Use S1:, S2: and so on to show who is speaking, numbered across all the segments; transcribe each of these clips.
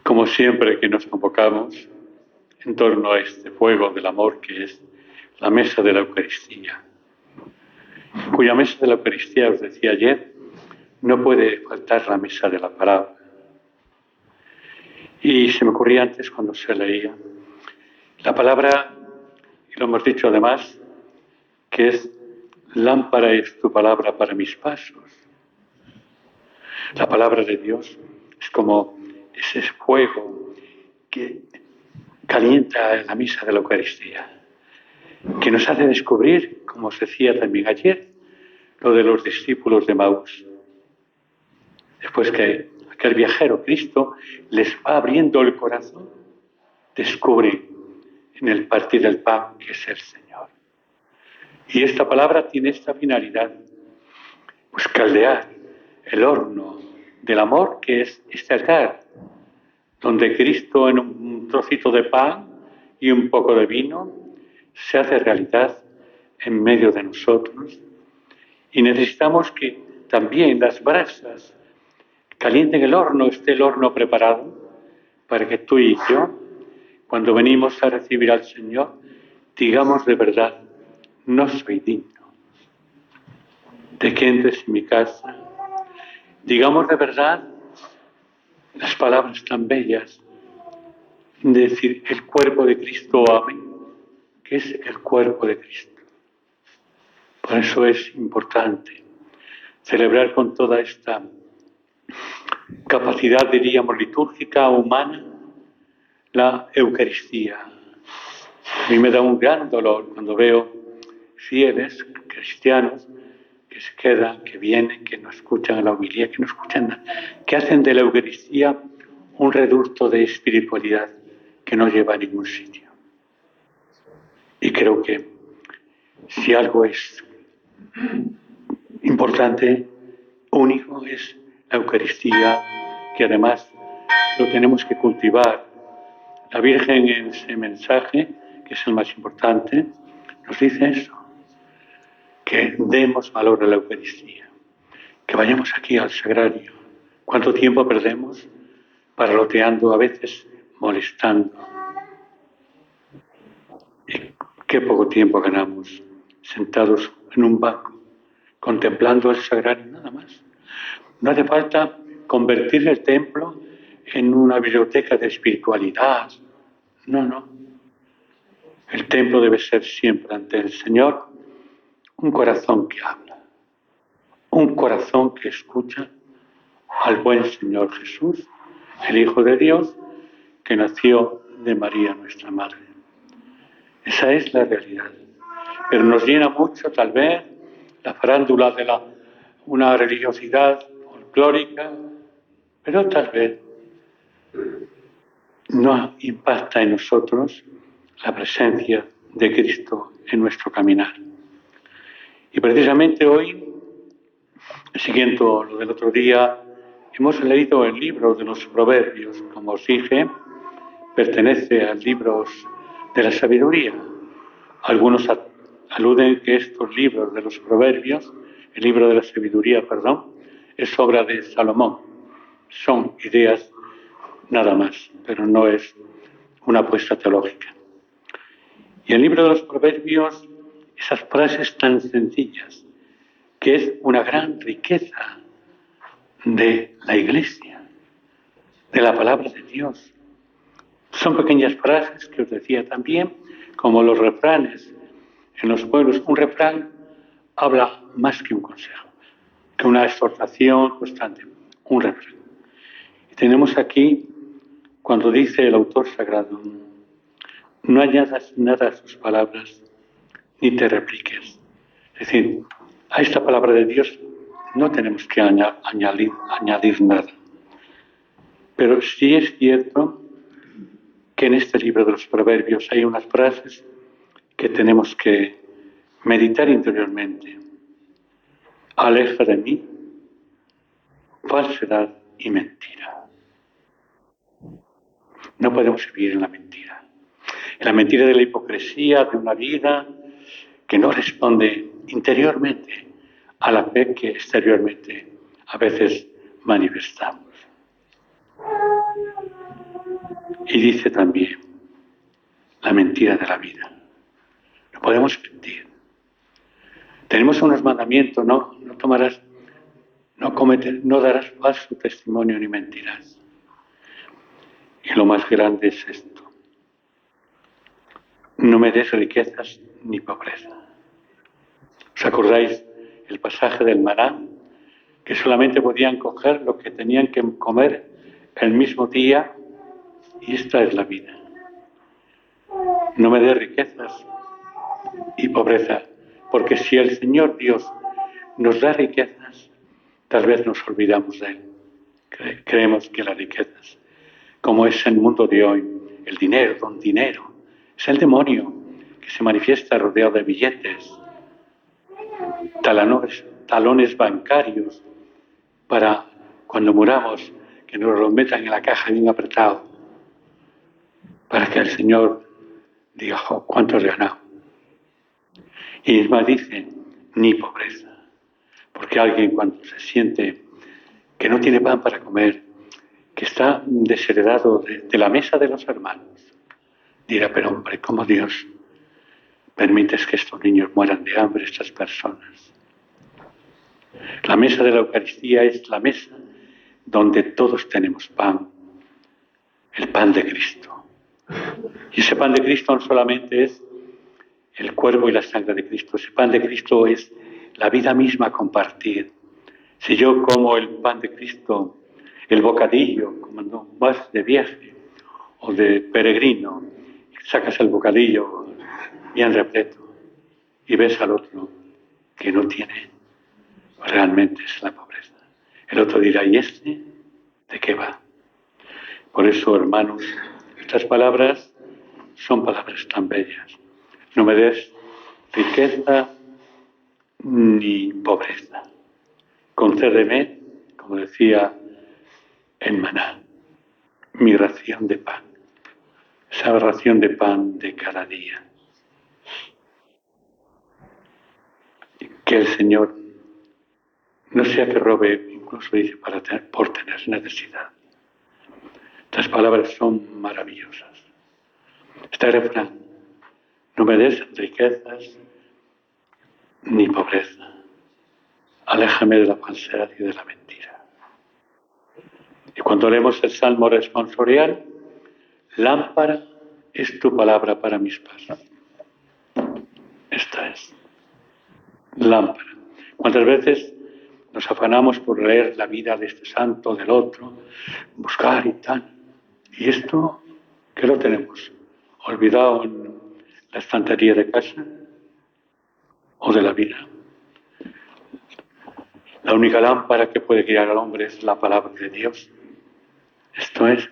S1: Como siempre que nos convocamos en torno a este fuego del amor que es la mesa de la Eucaristía, cuya mesa de la Eucaristía, os decía ayer, no puede faltar la mesa de la palabra. Y se me ocurría antes cuando se leía, la palabra, y lo hemos dicho además, que es lámpara es tu palabra para mis pasos. La palabra de Dios es como ese fuego que calienta la mesa de la Eucaristía, que nos hace descubrir, como os decía también ayer, lo de los discípulos de Maús. Después que aquel viajero, Cristo, les va abriendo el corazón, descubren en el partir del pan que es el Señor. Y esta palabra tiene esta finalidad, pues caldear el horno del amor, que es este altar, donde Cristo en un trocito de pan y un poco de vino se hace realidad en medio de nosotros. Y necesitamos que también las brasas calienten el horno, esté el horno preparado para que tú y yo, cuando venimos a recibir al Señor, digamos de verdad, no soy digno de que entres en mi casa. Digamos de verdad las palabras tan bellas de decir el cuerpo de Cristo amén, que es el cuerpo de Cristo. Por eso es importante celebrar con toda esta capacidad, diríamos, litúrgica, humana, la Eucaristía. A mí me da un gran dolor cuando veo fieles cristianos que se quedan, que vienen, que no escuchan la homilía, que no escuchan nada, que hacen de la Eucaristía un reducto de espiritualidad que no lleva a ningún sitio. Y creo que si algo es importante, único, es la Eucaristía, que además lo tenemos que cultivar. La Virgen en ese mensaje, que es el más importante, nos dice eso, que demos valor a la Eucaristía, que vayamos aquí al sagrario. ¿Cuánto tiempo perdemos parloteando, a veces molestando? Y qué poco tiempo ganamos sentados en un banco, contemplando el sagrario nada más. No hace falta convertir el templo en una biblioteca de espiritualidad. No. El templo debe ser siempre ante el Señor un corazón que habla, un corazón que escucha al buen Señor Jesús, el Hijo de Dios, que nació de María, nuestra Madre. Esa es la realidad. Pero nos llena mucho, tal vez, la farándula de una religiosidad folclórica, pero tal vez no impacta en nosotros la presencia de Cristo en nuestro caminar. Y precisamente hoy, siguiendo lo del otro día, hemos leído el libro de los Proverbios. Como os dije, pertenece al libro de la sabiduría. Algunos aluden que estos libros de los Proverbios, el libro de la sabiduría, es obra de Salomón. Son ideas nada más, pero no es una apuesta teológica. Y el libro de los Proverbios, esas frases tan sencillas, que es una gran riqueza de la Iglesia, de la palabra de Dios. Son pequeñas frases que os decía también, como los refranes en los pueblos. Un refrán habla más que un consejo, que una exhortación constante, un refrán. Y tenemos aquí, cuando dice el autor sagrado, no añadas nada a sus palabras, ni te repliques. Es decir, a esta palabra de Dios no tenemos que añadir nada. Pero sí es cierto que en este libro de los Proverbios hay unas frases que tenemos que meditar interiormente. Aleja de mí falsedad y mentira. No podemos vivir en la mentira. En la mentira de la hipocresía, de una vida que no responde interiormente a la fe que exteriormente a veces manifestamos. Y dice también la mentira de la vida. No podemos mentir. Tenemos unos mandamientos: no tomarás, no darás falso testimonio ni mentirás. Y lo más grande es esto: no me des riquezas ni pobreza. ¿Os acordáis el pasaje del maná? Que solamente podían coger lo que tenían que comer el mismo día, y esta es la vida. No me des riquezas y pobreza, porque si el Señor Dios nos da riquezas, tal vez nos olvidamos de Él. Creemos que las riquezas, como es el mundo de hoy, el dinero, don dinero, es el demonio que se manifiesta rodeado de billetes, talones bancarios, para cuando muramos que nos lo metan en la caja bien apretado, para que el Señor diga: oh, ¿cuánto has ganado? Y es más, dice, ni pobreza, porque alguien cuando se siente que no tiene pan para comer, que está desheredado de la mesa de los hermanos, dirá: pero hombre, ¿cómo Dios permites que estos niños mueran de hambre, estas personas? La mesa de la Eucaristía es la mesa donde todos tenemos pan, el pan de Cristo. Y ese pan de Cristo no solamente es el cuerpo y la sangre de Cristo, ese pan de Cristo es la vida misma a compartir. Si yo como el pan de Cristo, el bocadillo, cuando vas de viaje o de peregrino, sacas el bocadillo bien repleto y ves al otro que no tiene, realmente es la pobreza. El otro dirá: ¿y este de qué va? Por eso, hermanos, estas palabras son palabras tan bellas. No me des riqueza ni pobreza. Concédeme, como decía en Maná, mi ración de pan. Esa ración de pan de cada día. Que el Señor no sea que robe, incluso dice, por tener necesidad. Estas palabras son maravillosas. Este refrán: no me des riquezas ni pobreza. Aléjame de la falsedad y de la mentira. Y cuando leemos el Salmo responsorial, lámpara es tu palabra para mis pasos. Esta es lámpara. ¿Cuántas veces nos afanamos por leer la vida de este santo, del otro, buscar y tal? ¿Y esto qué lo tenemos? ¿Olvidado en la estantería de casa o de la vida? La única lámpara que puede guiar al hombre es la palabra de Dios. Esto es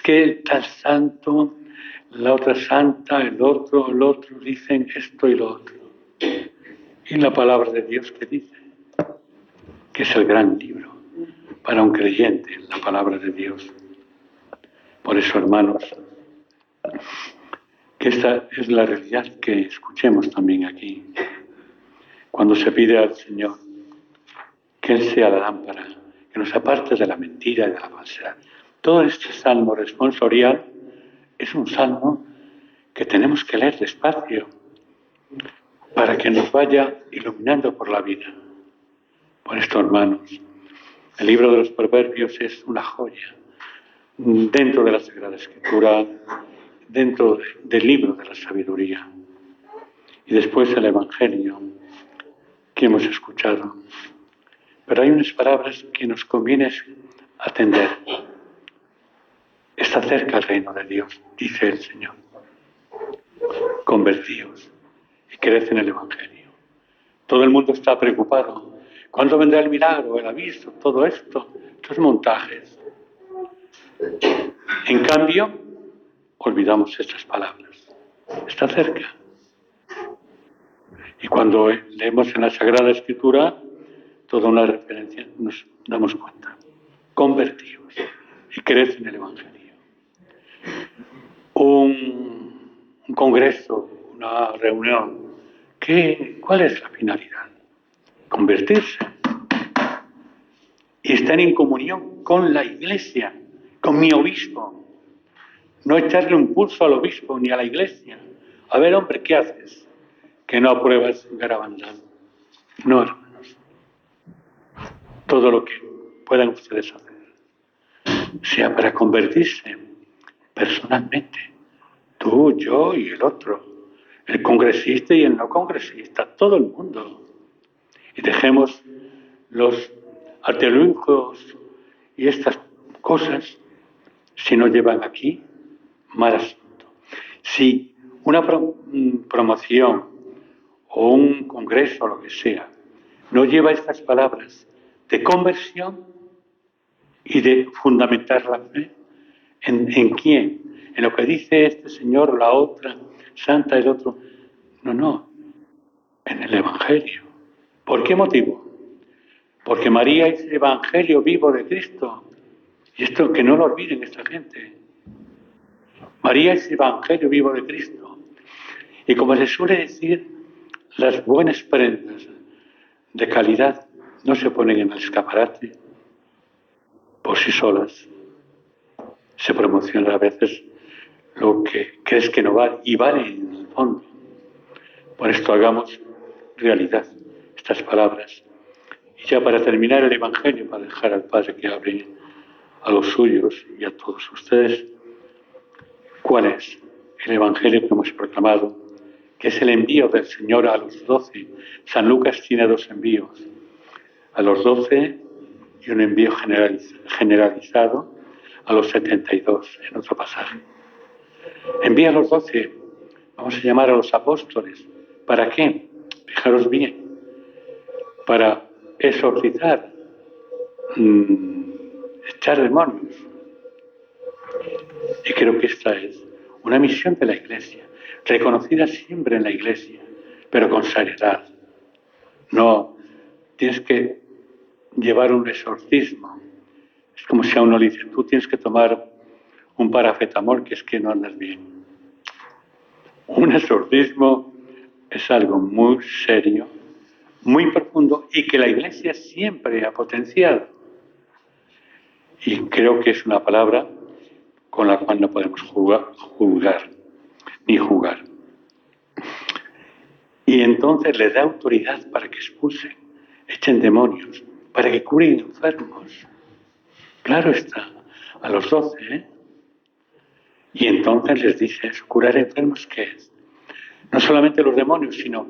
S1: que tal santo, la otra santa, el otro, dicen esto y lo otro. Y la palabra de Dios, ¿qué dice? Que es el gran libro para un creyente, la palabra de Dios. Por eso, hermanos, que esta es la realidad que escuchemos también aquí. Cuando se pide al Señor que Él sea la lámpara, que nos aparte de la mentira y de la falsedad. Todo este salmo responsorial es un salmo que tenemos que leer despacio para que nos vaya iluminando por la vida. Por esto, hermanos, el libro de los Proverbios es una joya dentro de la Sagrada Escritura, dentro del libro de la sabiduría. Y después el Evangelio que hemos escuchado. Pero hay unas palabras que nos conviene atender. Está cerca el reino de Dios, dice el Señor. Convertíos y creed en el Evangelio. Todo el mundo está preocupado. ¿Cuándo vendrá el milagro, el aviso, todo esto? Estos montajes. En cambio, olvidamos estas palabras. Está cerca. Y cuando leemos en la Sagrada Escritura toda una referencia, nos damos cuenta. Convertíos y creed en el Evangelio. Un congreso, una reunión, ¿cuál es la finalidad? Convertirse. Y estar en comunión con la Iglesia, con mi obispo. No echarle un pulso al obispo ni a la iglesia. A ver, hombre, ¿qué haces? Que no apruebas garabandad. No, hermanos. Todo lo que puedan ustedes hacer sea para convertirse personalmente. Tú, yo y el otro. El congresista y el no congresista. Todo el mundo. Y dejemos los artilugios y estas cosas, si no llevan aquí, mal asunto. Si una promoción o un congreso o lo que sea no lleva estas palabras de conversión y de fundamentar la fe, ¿en quién? ¿En lo que dice este señor, la otra, santa, el otro? No, en el Evangelio. ¿Por qué motivo? Porque María es el Evangelio vivo de Cristo. Y esto que no lo olviden esta gente. María es el Evangelio vivo de Cristo. Y como se suele decir, las buenas prendas de calidad no se ponen en el escaparate por sí solas. Se promociona a veces lo que crees que no vale y vale en el fondo. Por esto hagamos realidad estas palabras. Y ya para terminar el Evangelio, para dejar al Padre que hable a los suyos y a todos ustedes, ¿cuál es el Evangelio que hemos proclamado? Que es el envío del Señor a los 12. San Lucas tiene 2 envíos. A los 12 y un envío generalizado a los 72 en otro pasaje. Envía a los 12, vamos a llamar a los apóstoles. ¿Para qué? Fijaros bien. Para exorcizar, echar demonios. Y creo que esta es una misión de la Iglesia, reconocida siempre en la Iglesia, pero con seriedad. No tienes que llevar un exorcismo. Es como si a uno le dicen, tú tienes que tomar un paracetamol, que es que no andas bien. Un exorcismo es algo muy serio, muy profundo y que la Iglesia siempre ha potenciado. Y creo que es una palabra con la cual no podemos juzgar ni jugar. Y entonces les da autoridad para que expulsen, echen demonios, para que curen enfermos. Claro está, a los 12, ¿eh? Y entonces les dice eso, curar enfermos, ¿qué es? No solamente los demonios, sino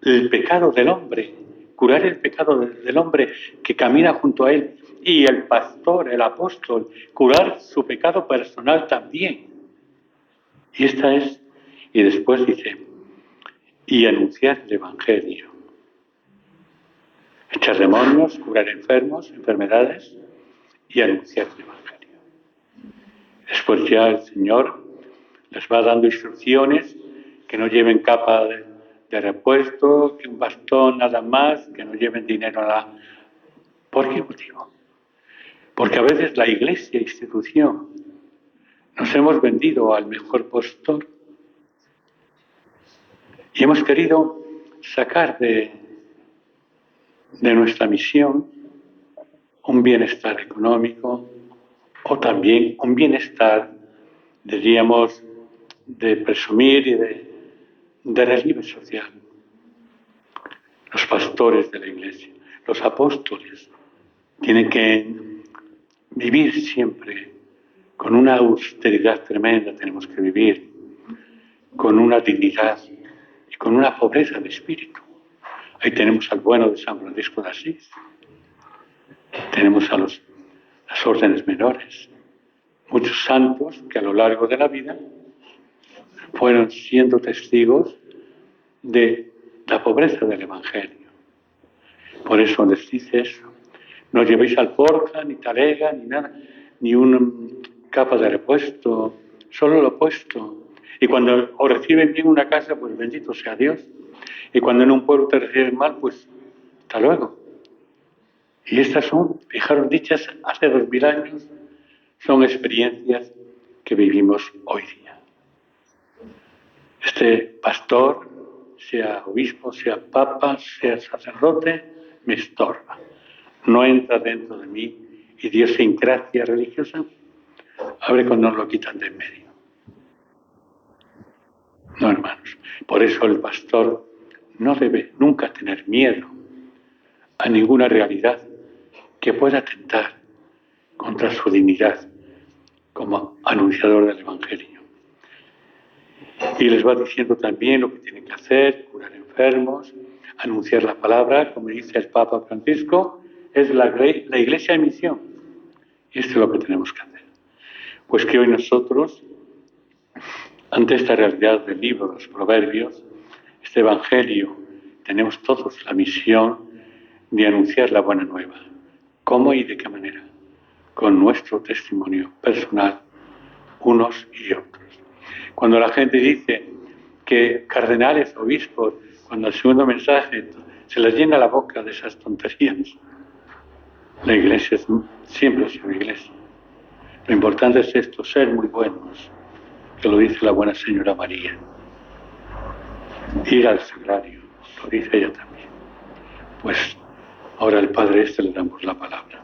S1: el pecado del hombre, curar el pecado del hombre que camina junto a él, y el pastor, el apóstol, curar su pecado personal también. Y esta es, y después dice, y anunciar el Evangelio. Echar demonios, curar enfermos, enfermedades, y anunciar el Evangelio. Después ya el Señor les va dando instrucciones, que no lleven capa de repuesto, que un bastón nada más, que no lleven dinero nada. ¿Por qué motivo? Porque a veces la Iglesia, institución, nos hemos vendido al mejor postor y hemos querido sacar de nuestra misión un bienestar económico o también un bienestar, diríamos, de presumir y de relieve social. Los pastores de la Iglesia, los apóstoles, tienen que vivir siempre con una austeridad tremenda, tenemos que vivir con una dignidad y con una pobreza de espíritu. Ahí tenemos al bueno de San Francisco de Asís, tenemos a las órdenes menores, muchos santos que a lo largo de la vida fueron siendo testigos de la pobreza del Evangelio. Por eso les dice eso. No llevéis alforja, ni talega, ni nada, ni una capa de repuesto, solo lo opuesto. Y cuando os reciben bien una casa, pues bendito sea Dios. Y cuando en un pueblo te reciben mal, pues hasta luego. Y estas son, fijaros, dichas hace 2000 años, son experiencias que vivimos hoy día. Este pastor, sea obispo, sea papa, sea sacerdote, me estorba. No entra dentro de mí, idiosincrasia religiosa, a ver cuando nos lo quitan de en medio. No, hermanos. Por eso el pastor no debe nunca tener miedo a ninguna realidad que pueda atentar contra su dignidad como anunciador del Evangelio. Y les va diciendo también lo que tienen que hacer: curar enfermos, anunciar la palabra, como dice el Papa Francisco, es la iglesia en misión. Y esto es lo que tenemos que hacer. Pues que hoy nosotros, ante esta realidad del libro de los Proverbios, este Evangelio, tenemos todos la misión de anunciar la buena nueva. ¿Cómo y de qué manera? Con nuestro testimonio personal, unos y otros. Cuando la gente dice que cardenales, obispos, cuando el segundo mensaje se les llena la boca de esas tonterías, la iglesia siempre ha sido iglesia. Lo importante es esto, ser muy buenos, que lo dice la buena señora María. Ir al sagrario, lo dice ella también. Pues ahora al Padre le damos la palabra.